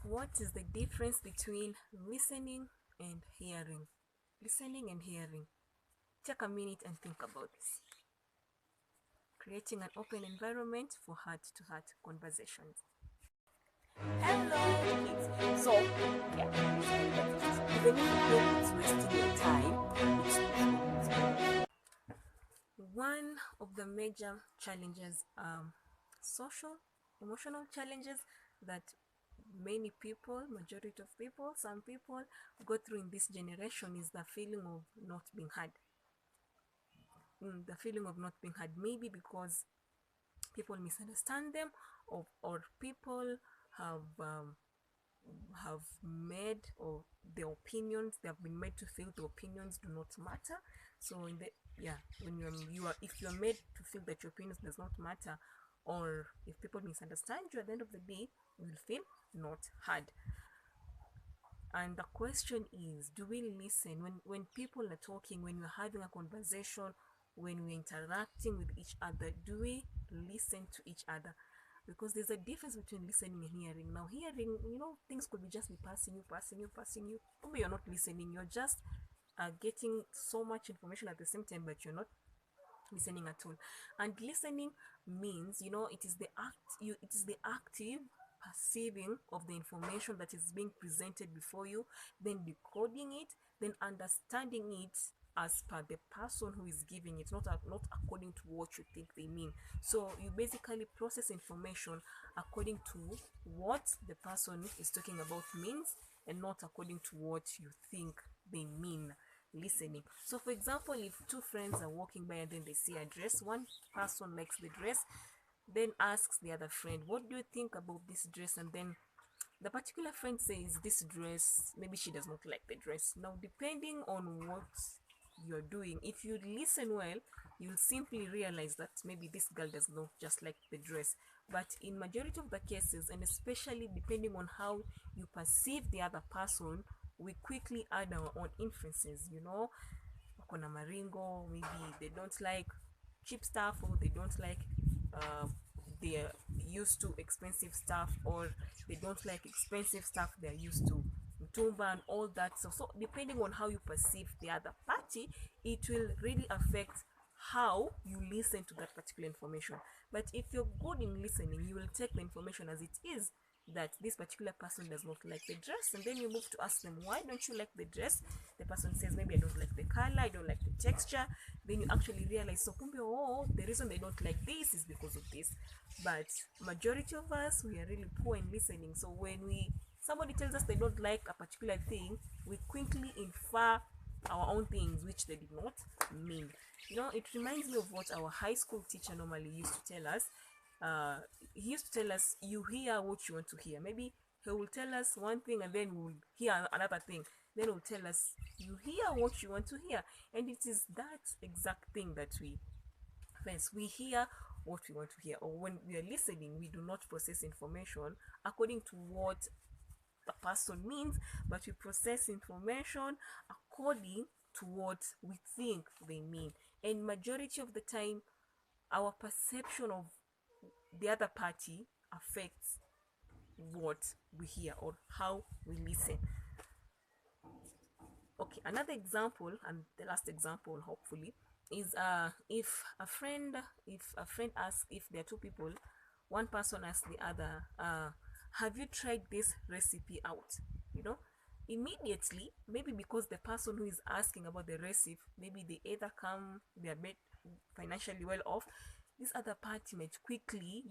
What is the difference between listening and hearing? Listening and hearing. Take a minute and think about this. Creating an open environment for heart-to-heart conversations. Hello, kids. So, yeah, even if you think it's wasting your time, it's one of the major challenges, social, emotional challenges that many people, majority of people, some people go through in this generation is the feeling of not being heard. The feeling of not being heard, maybe because people misunderstand them, or people have made, or their opinions, they have been made to feel the opinions do not matter. So in the, yeah, when you are if you are made to feel that your opinions does not matter, or if people misunderstand you, at the end of the day you will feel not heard. And the question is, do we listen when people are talking, when we're having a conversation, when we're interacting with each other? Do we listen to each other? Because there's a difference between listening and hearing. Now, hearing, things could be just be passing you. Maybe you're not listening, you're just getting so much information at the same time, but you're not listening at all. And listening means, it is the active perceiving of the information that is being presented before you, then decoding it, then understanding it as per the person who is giving it, not according to what you think they mean. So you basically process information according to what the person is talking about means, and not according to what you think they mean. Listening. So for example, if two friends are walking by and then they see a dress, one person likes the dress, then asks the other friend, what do you think about this dress? And then the particular friend says, this dress, maybe she does not like the dress. Now, depending on what you're doing, if you listen well, you'll simply realize that maybe this girl does not just like the dress. But in majority of the cases, and especially depending on how you perceive the other person, we quickly add our own inferences. Wakona maringo, maybe they don't like cheap stuff, or they don't like they're used to expensive stuff, or they don't like expensive stuff, they're used to tumba and all that. So depending on how you perceive the other party, it will really affect how you listen to that particular information. But if you're good in listening, you will take the information as it is, that this particular person does not like the dress, and then you move to ask them, why don't you like the dress? The person says, maybe I don't like the color, I don't like the texture. Then you actually realize, so the reason they don't like this is because of this. But majority of us, we are really poor in listening. So when somebody tells us they don't like a particular thing, we quickly infer our own things which they did not mean. It reminds me of what our high school teacher normally used to tell us. He used to tell us, you hear what you want to hear. Maybe he will tell us one thing and then we'll hear another thing. Then he'll tell us, you hear what you want to hear. And it is that exact thing that we face. We hear what we want to hear. Or when we are listening, we do not process information according to what the person means, but we process information according to what we think they mean. And majority of the time, our perception of the other party affects what we hear or how we listen. Okay, another example, and the last example hopefully, is if a friend asks, if there are two people, one person asks the other, have you tried this recipe out? Immediately, maybe because the person who is asking about the recipe, maybe they either they are made financially well off, this other party might quickly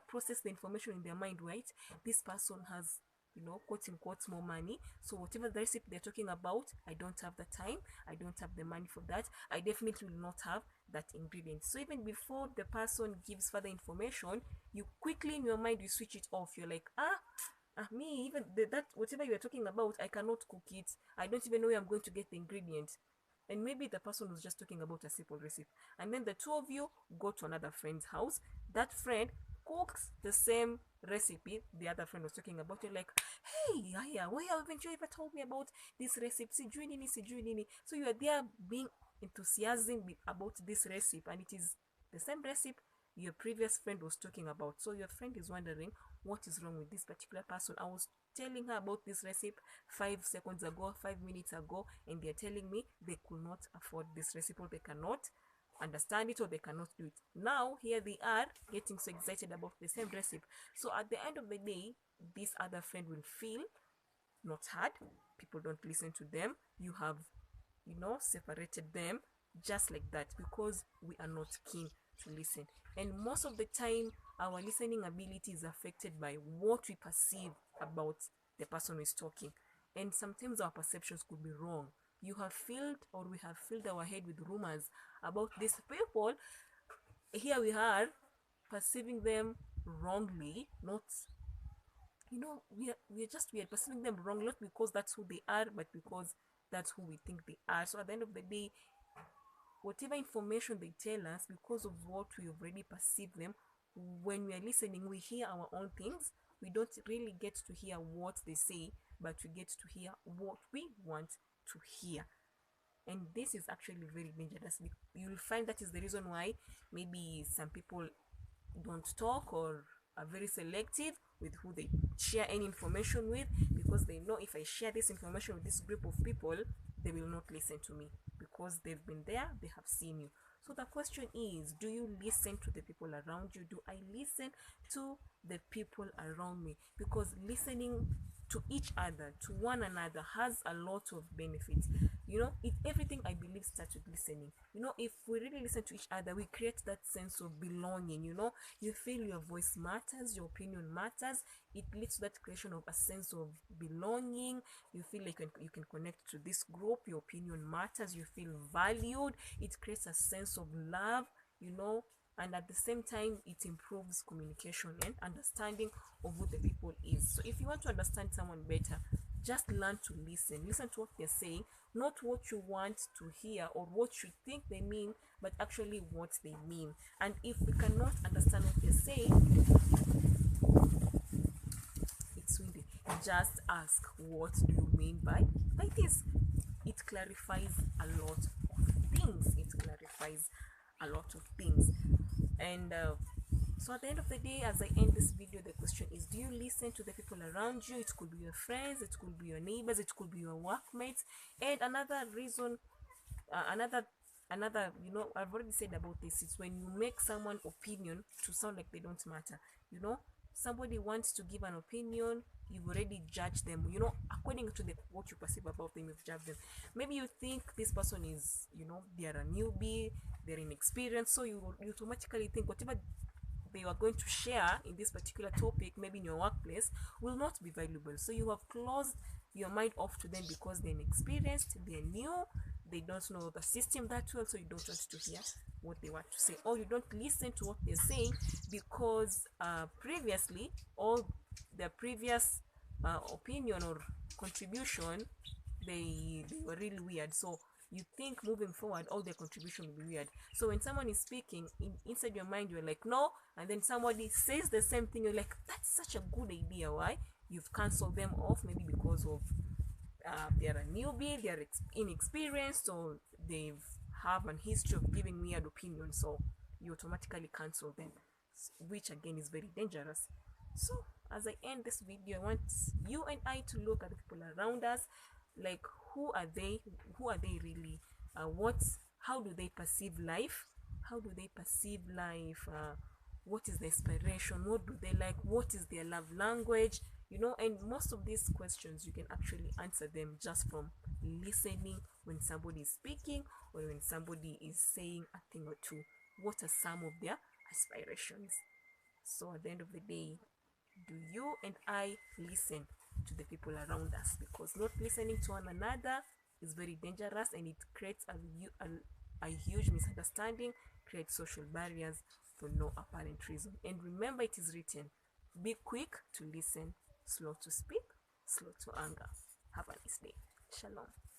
process the information in their mind, right? This person has, quote in quotes, more money. So whatever the recipe they're talking about, I don't have the time, I don't have the money for that, I definitely will not have that ingredient. So even before the person gives further information, you quickly in your mind, you switch it off. You're like, me, even that whatever you're talking about, I cannot cook it, I don't even know where I'm going to get the ingredient. And maybe the person was just talking about a simple recipe, and then the two of you go to another friend's house. That friend cooks the same recipe the other friend was talking about. You're like, hey, yeah, why haven't you ever told me about this recipe? Sijui nini. So you are there being enthusiastic about this recipe, and it is the same recipe your previous friend was talking about. So your friend is wondering, what is wrong with this particular person. I was telling her about this recipe 5 seconds ago, 5 minutes ago, and they're telling me they could not afford this recipe, or they cannot understand it, or they cannot do it. Now here they are getting so excited about the same recipe. So at the end of the day, this other friend will feel not heard. People don't listen to them. You have, separated them just like that, because we are not keen to listen. And most of the time, our listening ability is affected by what we perceive about the person who is talking. And sometimes our perceptions could be wrong. You have filled, or we have filled our head with rumors about these people. Here we are perceiving them wrongly, not, we are perceiving them wrong, not because that's who they are, but because that's who we think they are. So at the end of the day, whatever information they tell us, because of what we already perceive them, when we are listening, we hear our own things. We don't really get to hear what they say, but we get to hear what we want to hear. And this is actually very dangerous. You'll find that is the reason why maybe some people don't talk, or are very selective with who they share any information with, because they know if I share this information with this group of people, they will not listen to me, because they've been there, they have seen you. So the question is, do you listen to the people around you? Do I listen to the people around me? Because listening to each other, to one another, has a lot of benefits. Everything, I believe, starts with listening. If we really listen to each other, we create that sense of belonging. You feel your voice matters, your opinion matters. It leads to that creation of a sense of belonging. You feel like you can connect to this group. Your opinion matters. You feel valued. It creates a sense of love, and at the same time, it improves communication and understanding of who the people is. So if you want to understand someone better, just learn to listen. Listen to what they're saying, not what you want to hear or what you think they mean, but actually what they mean. And if we cannot understand what they're saying, it's windy. Just ask, what do you mean by this? It clarifies a lot of things. And so at the end of the day, as I end this video, the question is, do you listen to the people around you? It could be your friends, it could be your neighbors, it could be your workmates. And another reason, another I've already said about this, is when you make someone's opinion to sound like they don't matter. Somebody wants to give an opinion, you've already judged them. According to what you perceive about them, you've judged them. Maybe you think this person is, they are a newbie, they're inexperienced, so you automatically think whatever they are going to share in this particular topic, maybe in your workplace, will not be valuable. So you have closed your mind off to them because they're inexperienced, they're new, they don't know the system that well, so you don't want to hear what they want to say, or you don't listen to what they're saying because previously, all their previous opinion or contribution, they were really weird. So you think moving forward all their contribution will be weird. So when someone is speaking, inside your mind you're like, no, and then somebody says the same thing, you're like, that's such a good idea. Why? You've cancelled them off, maybe because of they're a newbie, they're inexperienced, or they have an history of giving weird opinions, so you automatically cancel them, which again is very dangerous. So as I end this video, I want you and I to look at the people around us, like who are they really, how do they perceive life, what is the inspiration, what do they like, what is their love language, and most of these questions you can actually answer them just from listening when somebody is speaking, or when somebody is saying a thing or two. What are some of their aspirations? So at the end of the day, do you and I listen to the people around us? Because not listening to one another is very dangerous, and it creates a huge misunderstanding, creates social barriers for no apparent reason. And remember, it is written, be quick to listen, slow to speak, slow to anger. Have a nice day. Shalom.